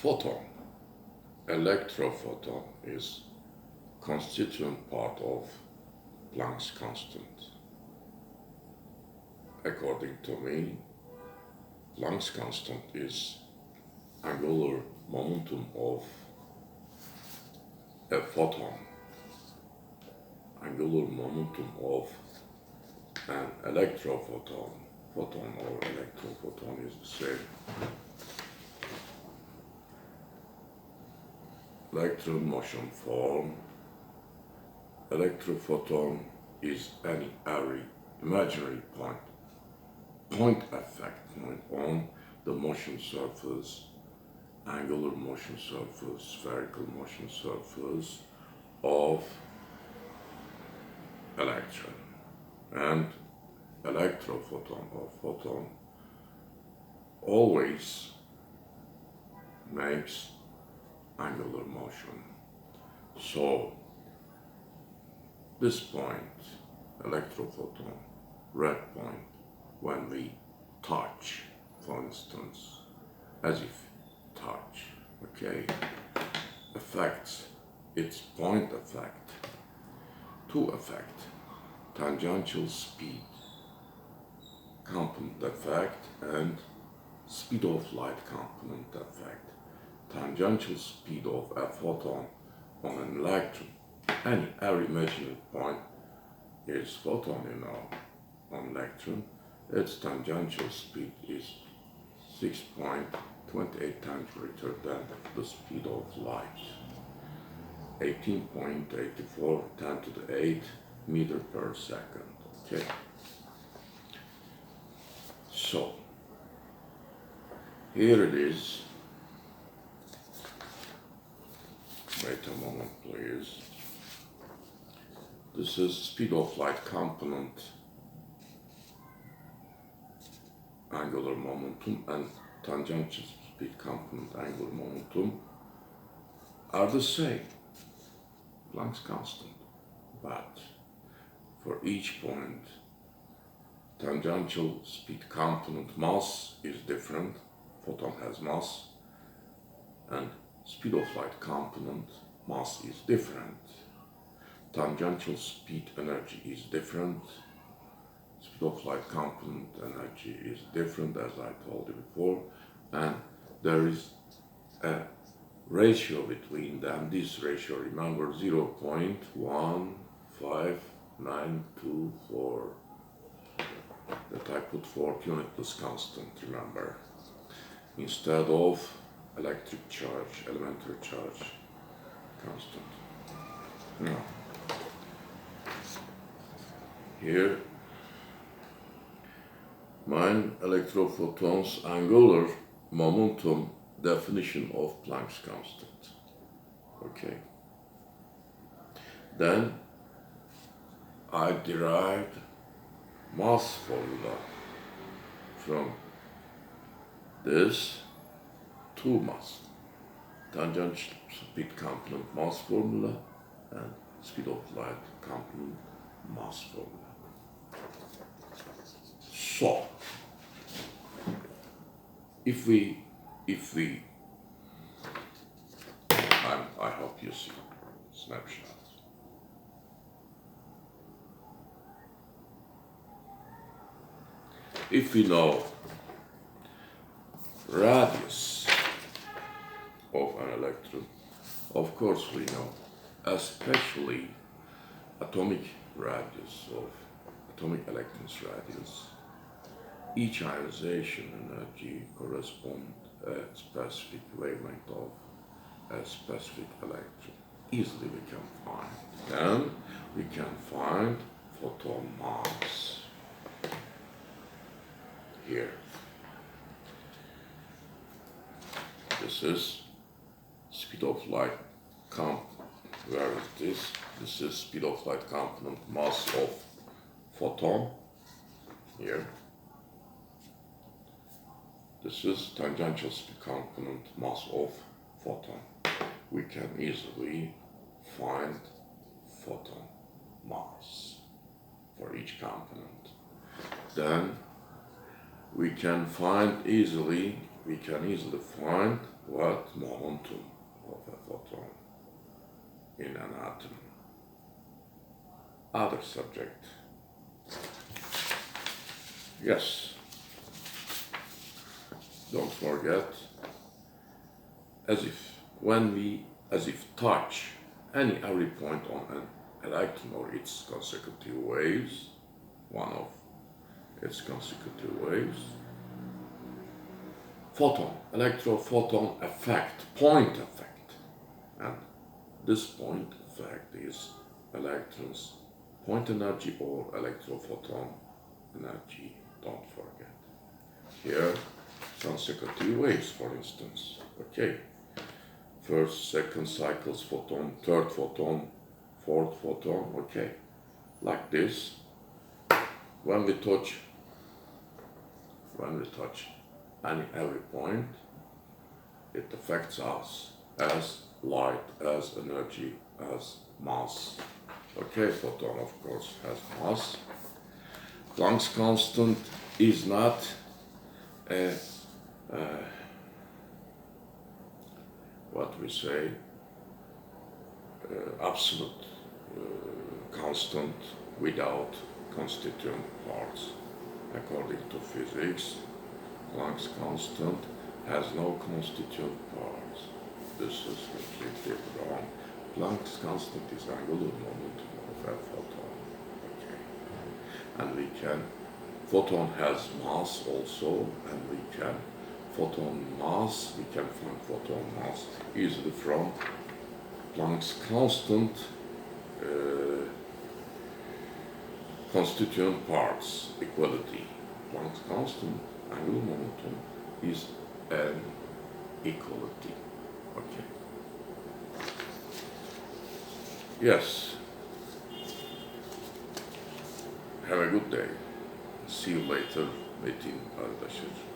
Photon, electrophoton, is constituent part of Planck's constant. According to me, Planck's constant is angular momentum of a photon, angular momentum of an electrophoton. Photon or electrophoton is the same. Electron motion form. Electrophoton is any imaginary point effect on the motion surface, angular motion surface, spherical motion surface of electron. And electrophoton or photon always makes angular motion. So this point, electrophoton, red point, when we touch, for instance, as if touch, okay, affects its point effect to affect tangential speed, component effect, and speed of light component effect. Tangential speed of a photon on an electron, every imaginary point is photon, on electron, its tangential speed is 6.28 times greater than the speed of light, 18.84 10 to the 8 meter per second. Okay. So here it is. Wait a moment, please. This is speed of light component, angular momentum, and tangential speed component, angular momentum, are the same, Planck's constant. But for each point, tangential speed component mass is different. Photon has mass, and speed of light component mass is different. Tangential speed energy is different. Speed of light component energy is different, as I told you before, and there is a ratio between them. This ratio, remember, 0.15924, that I put for unitless constant, remember, instead of electric charge, elementary charge constant. Now, here, mine electrophoton's angular momentum definition of Planck's constant. Okay. Then I derived mass formula from this two mass, tangential speed component mass formula and speed of light component mass formula. So, if we, I hope you see snapshot. If we know radius of an electron, of course we know, especially atomic radius of atomic electron's radius, each ionization energy corresponds to a specific wavelength of a specific electron. Easily we can find. Then we can find photon mass here. This is speed of light where is this? This is speed of light component mass of photon here. This is tangential speed component mass of photon. We can easily find photon mass for each component. Then we can find easily we can easily find what momentum of a photon in an atom. Other subject. Yes, don't forget, as if touch every point on an electron or its consecutive waves, one of its consecutive waves, photon, electrophoton effect, point effect, and this point effect is electrons' point energy or electrophoton energy, don't forget. Here, consecutive waves, for instance, okay. First, second cycles photon, third photon, fourth photon, okay. Like this, when we touch every point, it affects us as light, as energy, as mass. Okay, photon of course has mass. Planck's constant is not a what we say absolute constant without constituent parts. According to physics, Planck's constant has no constituent parts. This is completely wrong. Planck's constant is angular momentum of a photon. Okay. And photon has mass also, and we can find photon mass easily from Planck's constant constituent parts equality. Planck's constant angular momentum is an equality. Okay. Yes. Have a good day. See you later, Metin Arıdaşır.